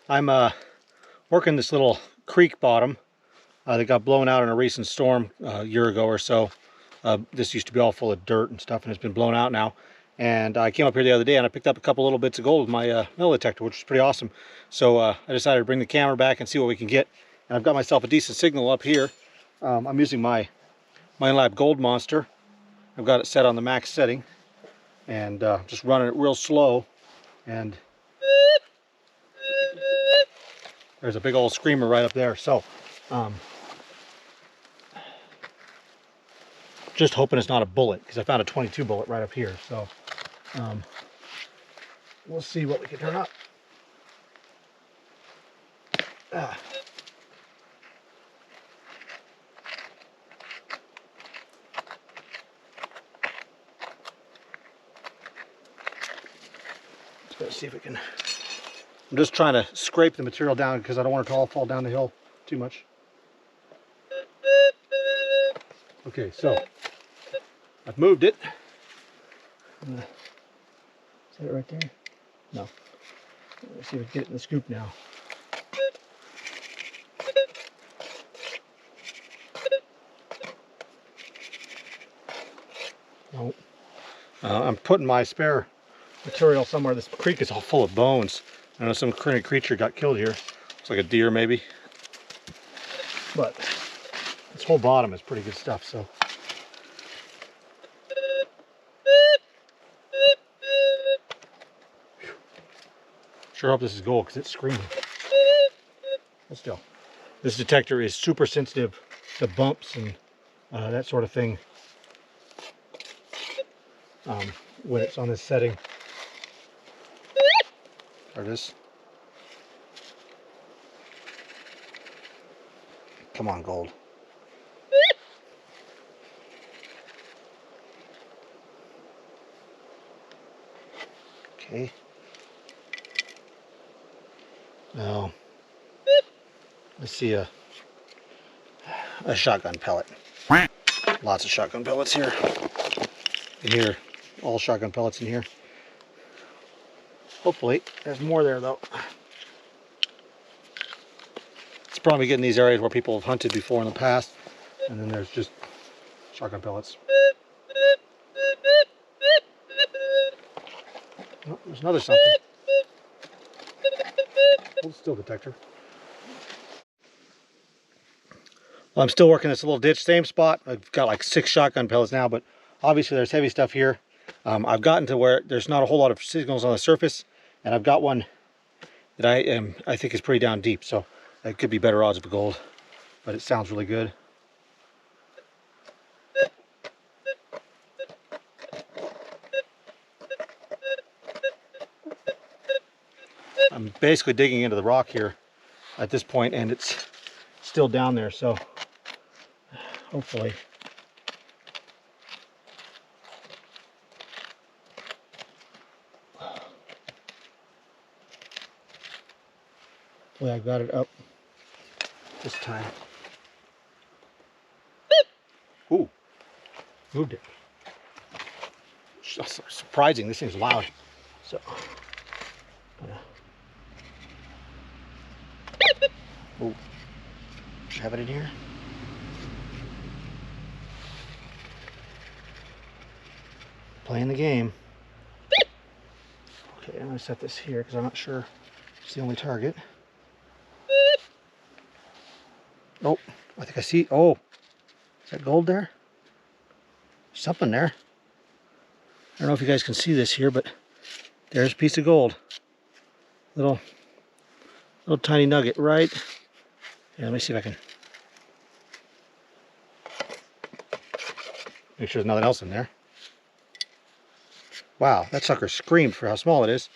I'm working this little creek bottom that got blown out in a recent storm a year ago or so. This used to be all full of dirt and stuff, and it's been blown out now. And I came up here the other day and I picked up a couple little bits of gold with my metal detector, which was pretty awesome. So I decided to bring the camera back and see what we can get. And I've got myself a decent signal up here. I'm using my Minelab Gold Monster. I've got it set on the max setting and just running it real slow. And there's a big old screamer right up there. So just hoping it's not a bullet, because I found a 22 bullet right up here. So we'll see what we can turn up. Let's see if we can. I'm just trying to scrape the material down because I don't want it to all fall down the hill too much. Okay, so I've moved it. Is that it right there? No. Let's see if we can get it in the scoop now. No. I'm putting my spare material somewhere. This creek is all full of bones. I know some creature got killed here. Looks like a deer maybe. But this whole bottom is pretty good stuff, so. Sure hope this is gold because it's screaming. But still, this detector is super sensitive to bumps and that sort of thing when it's on this setting. There it is. Come on, gold. Okay. Now, I see a shotgun pellet. Lots of shotgun pellets here. You can hear all shotgun pellets in here. Hopefully, there's more there though. It's probably getting these areas where people have hunted before in the past, and then there's just shotgun pellets. Oh, there's another something. Hold still, detector. Well, I'm still working this little ditch, same spot. I've got like 6 shotgun pellets now, but obviously there's heavy stuff here. I've gotten to where there's not a whole lot of signals on the surface, and I've got one that I think is pretty down deep, so it could be better odds of gold, but it sounds really good. I'm basically digging into the rock here at this point, and it's still down there, so hopefully. Hopefully I got it up this time. Ooh, moved it. Surprising, this thing's loud. So, oh, have it in here. Playing the game. Okay, I'm gonna set this here because I'm not sure it's the only target. Oh, I think I see. Oh, is that gold there? Something there. I don't know if you guys can see this here, but there's a piece of gold. Little tiny nugget, right? Yeah, let me see if I can make sure there's nothing else in there. Wow, that sucker screamed for how small it is.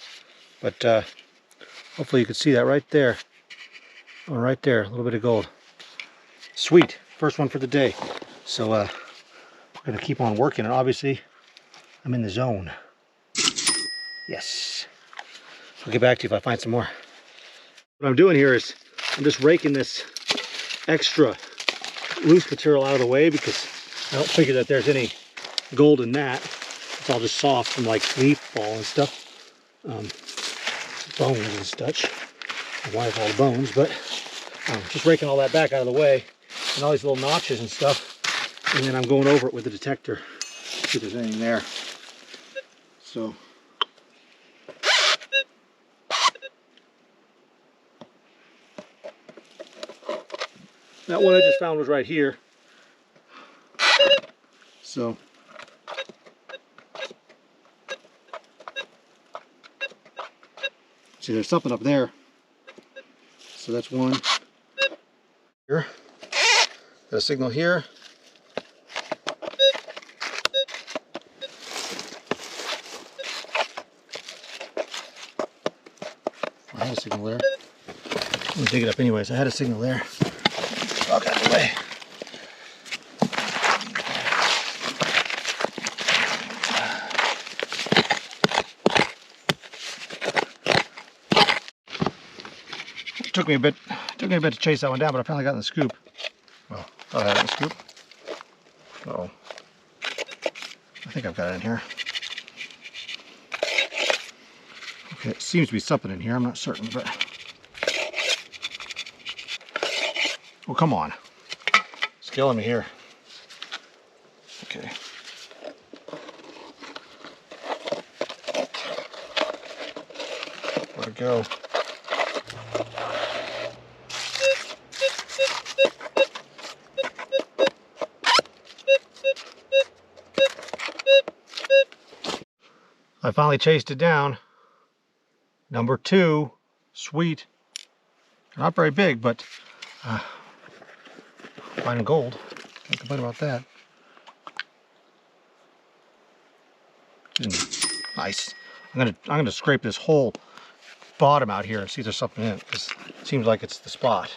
But hopefully you can see that right there. Oh, right there, a little bit of gold. Sweet, first one for the day. So we're gonna keep on working, and obviously I'm in the zone. Yes. I'll get back to you if I find some more. What I'm doing here is I'm just raking this extra loose material out of the way because I don't figure that there's any gold in that. It's all just soft from like leaf fall and stuff, bones and such. why it's all the bones, but just raking all that back out of the way, and all these little notches and stuff, and then I'm going over it with the detector, see if there's anything there. So that one I just found was right here. So see, there's something up there. So that's one. Here, got a signal here. I had a signal there. I'm gonna dig it up anyways. I had a signal there. I'll get out of the way. It took me a bit to chase that one down, but I finally got in the scoop. Well, thought I had it in the scoop. Uh-oh. I think I've got it in here. Okay, it seems to be something in here. I'm not certain, but oh, come on. It's killing me here. Okay. Where'd it go? I finally chased it down. Number 2, sweet. Not very big, but fine and gold. Can't complain about that. Nice. I'm gonna scrape this whole bottom out here and see if there's something in it, because it seems like it's the spot.